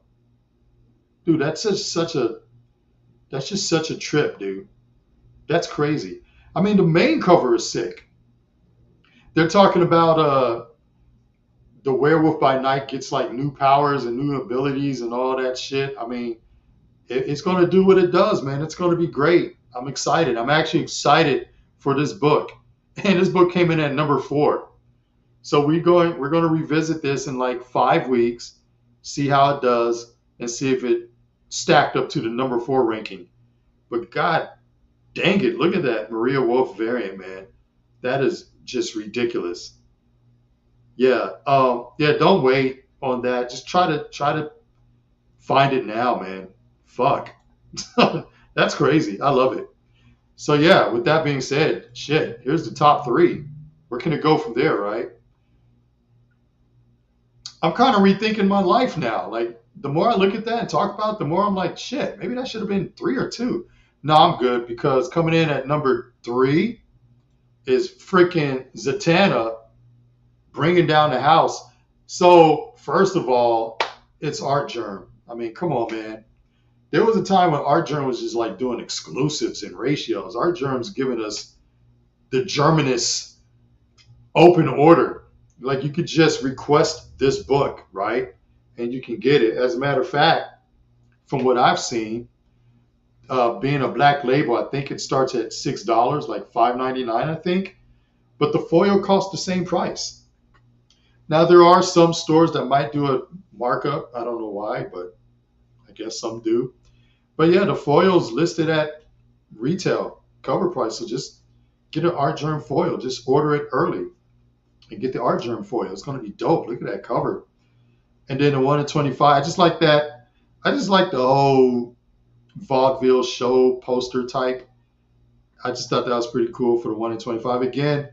Dude, that's just such a trip, dude. That's crazy. I mean, the main cover is sick. They're talking about the werewolf by night gets like new powers and new abilities and all that shit. I mean, it's going to do what it does, man. It's going to be great. I'm excited. I'm actually excited for this book. And this book came in at number 4. So we're going to revisit this in like 5 weeks, see how it does, and see if it stacked up to the number 4 ranking. But God dang it, look at that Maria Wolf variant, man. That is just ridiculous. Yeah, don't wait on that. Just try to find it now, man. Fuck. That's crazy. I love it. So yeah, with that being said, shit, here's the top 3. Where can it go from there, right? I'm kind of rethinking my life now. Like, the more I look at that and talk about it, the more I'm like, shit, maybe that should have been 3 or 2. No, I'm good, because coming in at number 3 is freaking Zatanna bringing down the house. So, first of all, it's Art Germ. I mean, come on, man. There was a time when Art Germ was just like doing exclusives and ratios. Art Germ's giving us the Germanist open order. Like, you could just request this book, right? And you can get it. As a matter of fact, from what I've seen, being a black label, I think it starts at $6, like $5.99, I think. But the foil costs the same price. Now, there are some stores that might do a markup. I don't know why, but I guess some do. But yeah, the foil's listed at retail cover price. So just get an Art Germ foil. Just order it early and get the Art Germ foil. It's going to be dope. Look at that cover. And then the 1 in 25. I just like that. I just like the whole vaudeville show poster type. I just thought that was pretty cool for the 1 in 25. Again,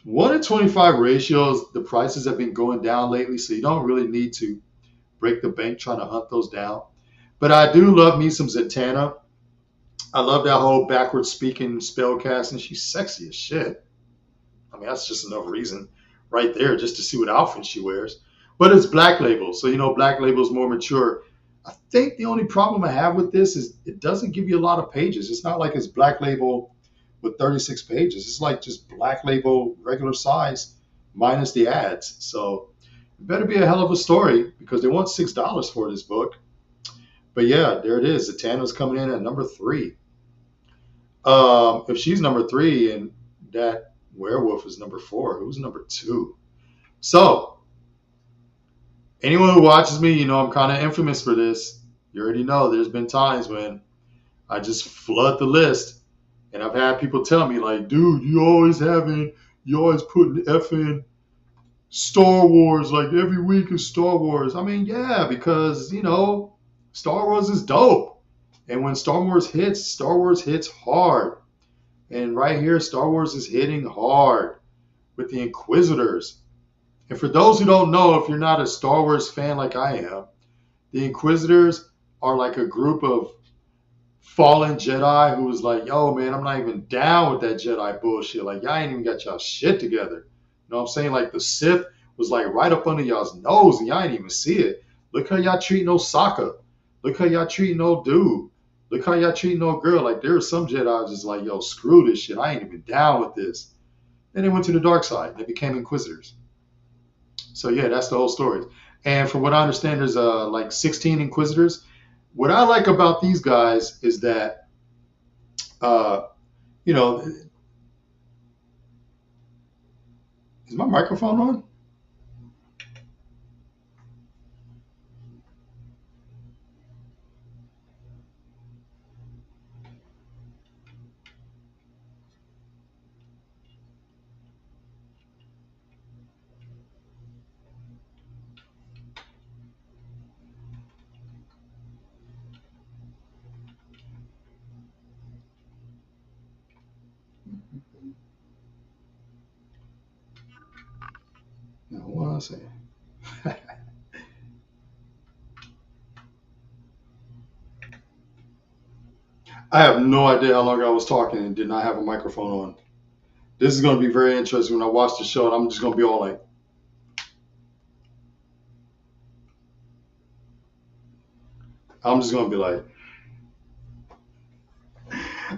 1 in 25 ratios, the prices have been going down lately, so you don't really need to break the bank trying to hunt those down. But I do love me some Zatanna. I love that whole backwards speaking spell casting. She's sexy as shit. I mean, that's just enough reason right there just to see what outfit she wears. But it's Black Label, so Black Label is more mature. I think the only problem I have with this is it doesn't give you a lot of pages. It's not like it's Black Label with 36 pages. It's like just Black Label regular size minus the ads. So it better be a hell of a story, because they want $6 for this book. But yeah, there it is. Zatanna's coming in at number 3. If she's number 3 and that werewolf is number 4, who's number 2? So anyone who watches me, I'm kind of infamous for this. You already know there's been times when I just flood the list, and I've had people tell me like, dude, you always putting effing Star Wars, like every week is Star Wars. I mean, yeah, because, Star Wars is dope. And when Star Wars hits hard. And right here, Star Wars is hitting hard with the Inquisitors. And for those who don't know, if you're not a Star Wars fan like I am, the Inquisitors are like a group of fallen Jedi who was like, yo, man, I'm not even down with that Jedi bullshit. Like, y'all ain't even got y'all shit together. You know what I'm saying? Like, the Sith was like right up under y'all's nose and y'all ain't even see it. Look how y'all treating Osaka. Look how y'all treating old dude. Look how y'all treating old girl. Like, there were some Jedi just like, yo, screw this shit. I ain't even down with this. Then they went to the dark side. They became Inquisitors. So yeah, that's the whole story. And from what I understand, there's like 16 Inquisitors. What I like about these guys is that, is my microphone on? Let's see. I have no idea how long I was talking and did not have a microphone on. This is going to be very interesting when I watch the show, and I'm just going to be all like, I'm just going to be like,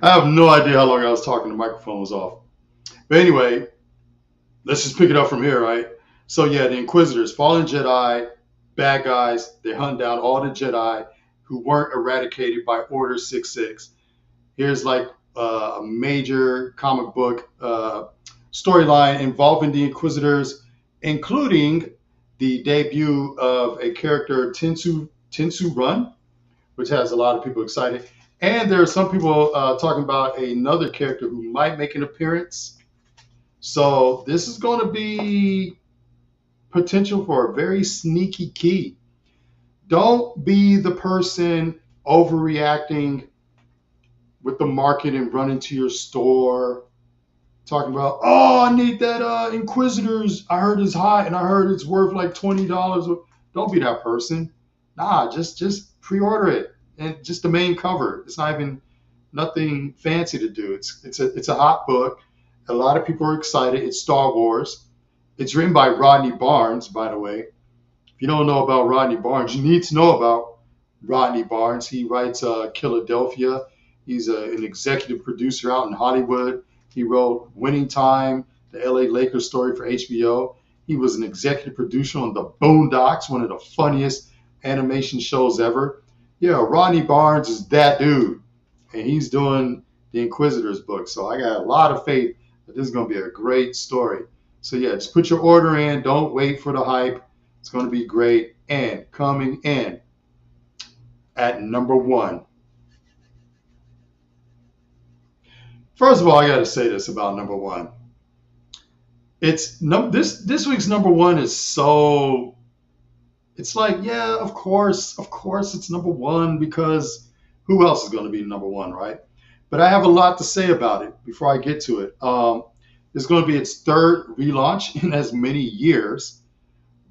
I have no idea how long I was talking. The microphone was off. But anyway, let's just pick it up from here, right? So yeah, the Inquisitors, fallen Jedi, bad guys, they hunt down all the Jedi who weren't eradicated by Order 66. Here's like a major comic book storyline involving the Inquisitors, including the debut of a character, Tinsu Run, which has a lot of people excited. And there are some people talking about another character who might make an appearance. So this is going to be potential for a very sneaky key. Don't be the person overreacting with the market and running to your store talking about, oh, I need that Inquisitors. I heard it's hot and I heard it's worth like $20. Don't be that person. Nah, just pre-order it and just the main cover. It's not even nothing fancy to do. It's a hot book. A lot of people are excited. It's Star Wars. It's written by Rodney Barnes, by the way. If you don't know about Rodney Barnes, you need to know about Rodney Barnes. He writes Philadelphia. He's an executive producer out in Hollywood. He wrote Winning Time, the LA Lakers story for HBO. He was an executive producer on The Boondocks, one of the funniest animation shows ever. Yeah, Rodney Barnes is that dude. And he's doing the Inquisitors book. So I got a lot of faith that this is going to be a great story. So yeah, just put your order in. Don't wait for the hype. It's going to be great. And coming in at number 1. First of all, I got to say this about number 1. It's this week's number 1 is so. It's like, yeah, of course, it's number 1 because who else is going to be number 1, right? But I have a lot to say about it before I get to it. It's going to be its 3rd relaunch in as many years,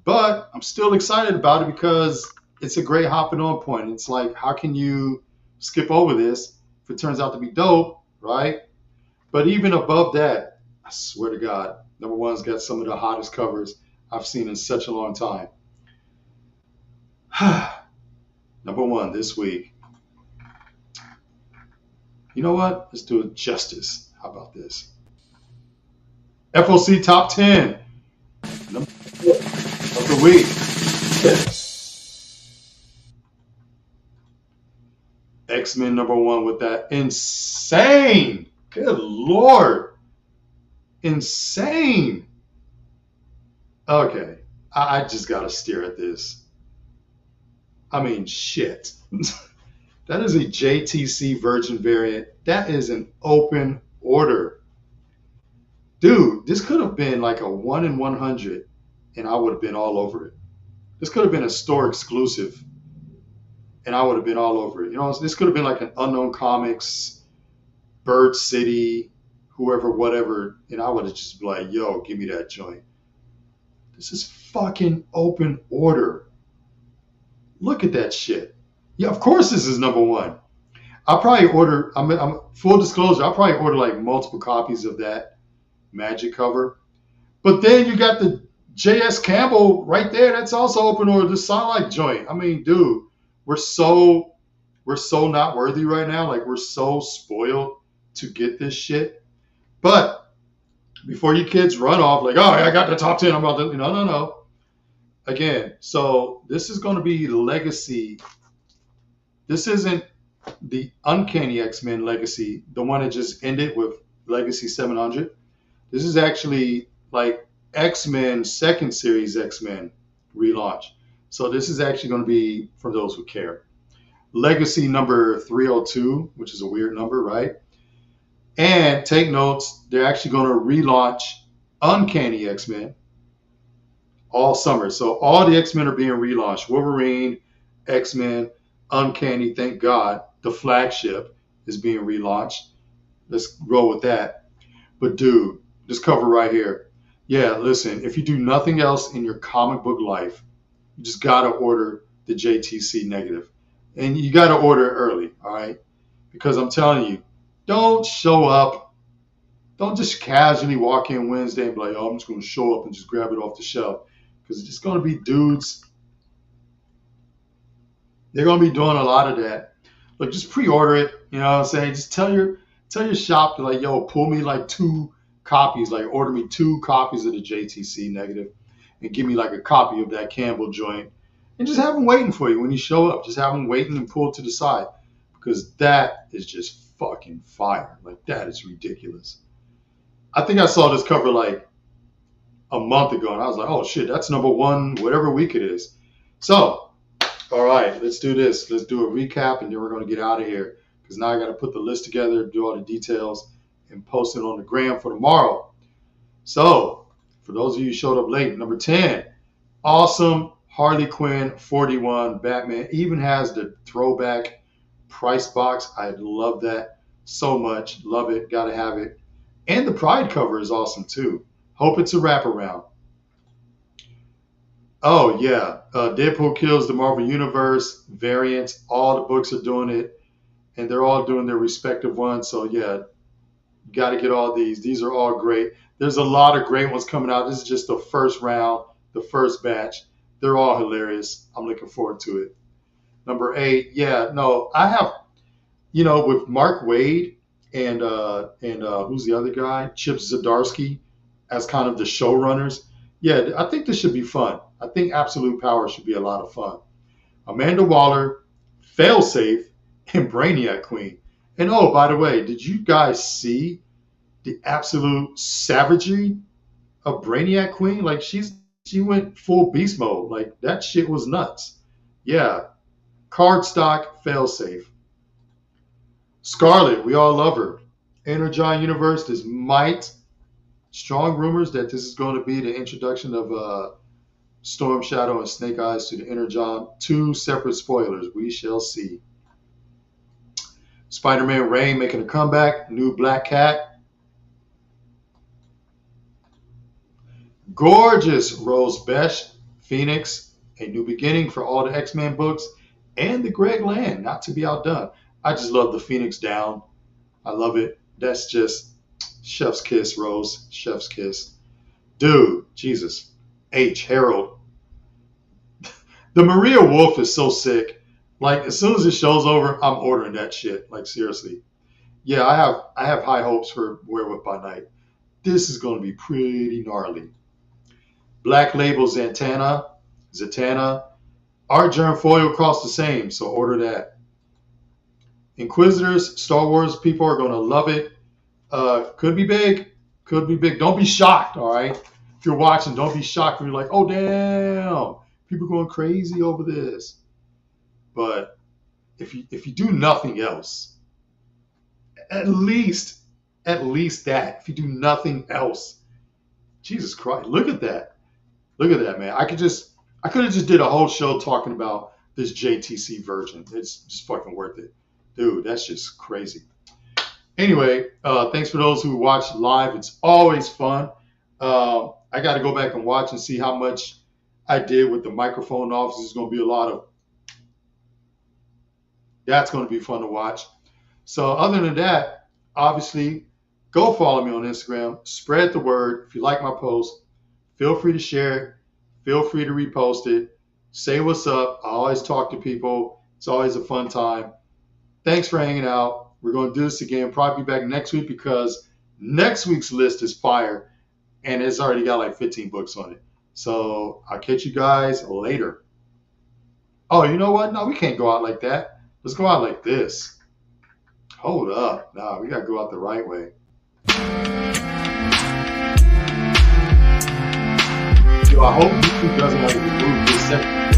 but I'm still excited about it because it's a great hopping on point. It's like, how can you skip over this if it turns out to be dope, right? But even above that, I swear to God, number 1's got some of the hottest covers I've seen in such a long time. Number 1 this week. You know what? Let's do it justice. How about this? FOC Top 10. Number 4 of the week. X-Men number 1 with that insane. Good Lord. Insane. Okay. I just got to stare at this. I mean, shit. That is a JTC Virgin variant. That is an open order. Dude, this could have been like a 1 in 100, and I would have been all over it. This could have been a store exclusive, and I would have been all over it. You know, this could have been like an Unknown Comics, Bird City, whoever, whatever, and I would have just been like, yo, give me that joint. This is fucking open order. Look at that shit. Yeah, of course this is number 1. I'll probably order, I'm full disclosure, I'll probably order like multiple copies of that Magic cover. But then you got the J.S. Campbell right there. That's also open order. The Sonic joint. I mean, dude, we're so not worthy right now. Like, we're so spoiled to get this shit. But before you kids run off like, oh, I got the top 10. I'm about to, no. Again, so this is going to be Legacy. This isn't the Uncanny X-Men Legacy, the one that just ended with Legacy 700. This is actually like X-Men, second series X-Men relaunch. So this is actually going to be for those who care. Legacy number 302, which is a weird number, right? And take notes, they're actually going to relaunch Uncanny X-Men all summer. So all the X-Men are being relaunched. Wolverine, X-Men, Uncanny, thank God. The flagship is being relaunched. Let's roll with that. But dude, this cover right here. Yeah, listen, if you do nothing else in your comic book life, you just got to order the JTC negative. And you got to order it early, all right? Because I'm telling you, don't show up. Don't just casually walk in Wednesday and be like, oh, I'm just going to show up and just grab it off the shelf. Because it's just going to be dudes. They're going to be doing a lot of that. Look, just pre-order it. You know what I'm saying? Just tell your shop to like, yo, pull me like 2 copies. Like, order me 2 copies of the JTC negative and give me like a copy of that Campbell joint. And just have them waiting for you when you show up. Just have them waiting and pull to the side. Because that is just fucking fire. Like, that is ridiculous. I think I saw this cover like a month ago, and I was like, oh shit, that's number 1, whatever week it is. So, all right, let's do this. Let's do a recap, and then we're going to get out of here. Because now I got to put the list together, do all the details, and post it on the gram for tomorrow. So, for those of you who showed up late, number 10, awesome Harley Quinn 41 Batman. Even has the throwback price box. I love that so much. Love it. Got to have it. And the Pride cover is awesome too. Hope it's a wraparound. Oh yeah, Deadpool Kills the Marvel Universe variants. All the books are doing it, and they're all doing their respective ones. So yeah, you got to get all these. These are all great. There's a lot of great ones coming out. This is just the first round, the first batch. They're all hilarious. I'm looking forward to it. Number 8, yeah, no, I have, with Mark Waid and who's the other guy? Chip Zdarsky as kind of the showrunners. Yeah, I think this should be fun. I think Absolute Power should be a lot of fun. Amanda Waller, Failsafe, and Brainiac Queen. And oh, by the way, did you guys see the absolute savagery of Brainiac Queen? Like, she went full beast mode. Like, that shit was nuts. Yeah. Cardstock, Failsafe. Scarlet, we all love her. Energon Universe, strong rumors that this is going to be the introduction of Storm Shadow and Snake Eyes to the Energon. 2 separate spoilers. We shall see. Spider-Man Reign making a comeback. New Black Cat. Gorgeous Rose Besh, Phoenix, A New Beginning for all the X-Men books. And the Greg Land, not to be outdone. I just love the Phoenix down. I love it. That's just chef's kiss, Rose. Chef's kiss. Dude, Jesus. Harold. The Maria Wolf is so sick. Like, as soon as it show's over, I'm ordering that shit. Like, seriously. Yeah, I have high hopes for Werewolf by Night. This is going to be pretty gnarly. Black Label Zatanna. Art Germ foil costs the same, so order that. Inquisitors, Star Wars people are going to love it. Could be big. Don't be shocked, all right? If you're watching, don't be shocked when you're like, oh, damn. People going crazy over this. But if you do nothing else, at least that. If you do nothing else, Jesus Christ, look at that. Look at that, man. I could have just did a whole show talking about this JTC version. It's just fucking worth it. Dude, that's just crazy. Anyway, thanks for those who watch live. It's always fun. I got to go back and watch and see how much I did with the microphone off. There's going to be a lot of... That's going to be fun to watch. So other than that, obviously, go follow me on Instagram. Spread the word. If you like my post, feel free to share it. Feel free to repost it. Say what's up. I always talk to people. It's always a fun time. Thanks for hanging out. We're going to do this again. Probably be back next week because next week's list is fire. And it's already got like 15 books on it. So I'll catch you guys later. Oh, you know what? No, we can't go out like that. Let's go out like this. Hold up. Nah, we got to go out the right way. Yo, I hope YouTube doesn't want to remove this segment.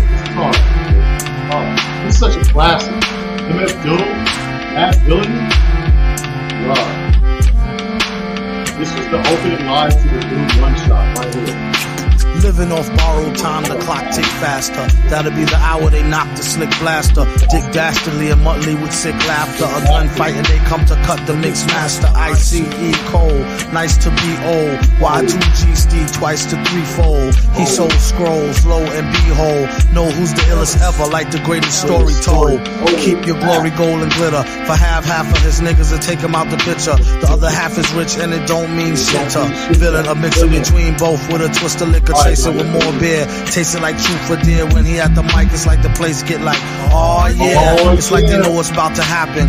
It's such a classic. MF Doom, Matt Billion. Wow. This was the opening line to the Doom one-shot right here. Living off borrowed time, the clock tick faster. That'll be the hour they knock the slick blaster. Dick Dastardly and Muttley with sick laughter. A gunfight and they come to cut the mix master. ICE Cole, nice to be old. Y2G Steve twice to threefold. He sold scrolls, lo and behold. Know who's the illest ever, like the greatest story told. Keep your glory, gold and glitter. For half of his niggas to take him out the picture. The other half is rich and it don't mean shit to villain, a mixer between both with a twist of liquor, chasing with more beer. Tasting like truth for dear. When he at the mic, it's like the place get like, oh yeah. It's like they know what's about to happen.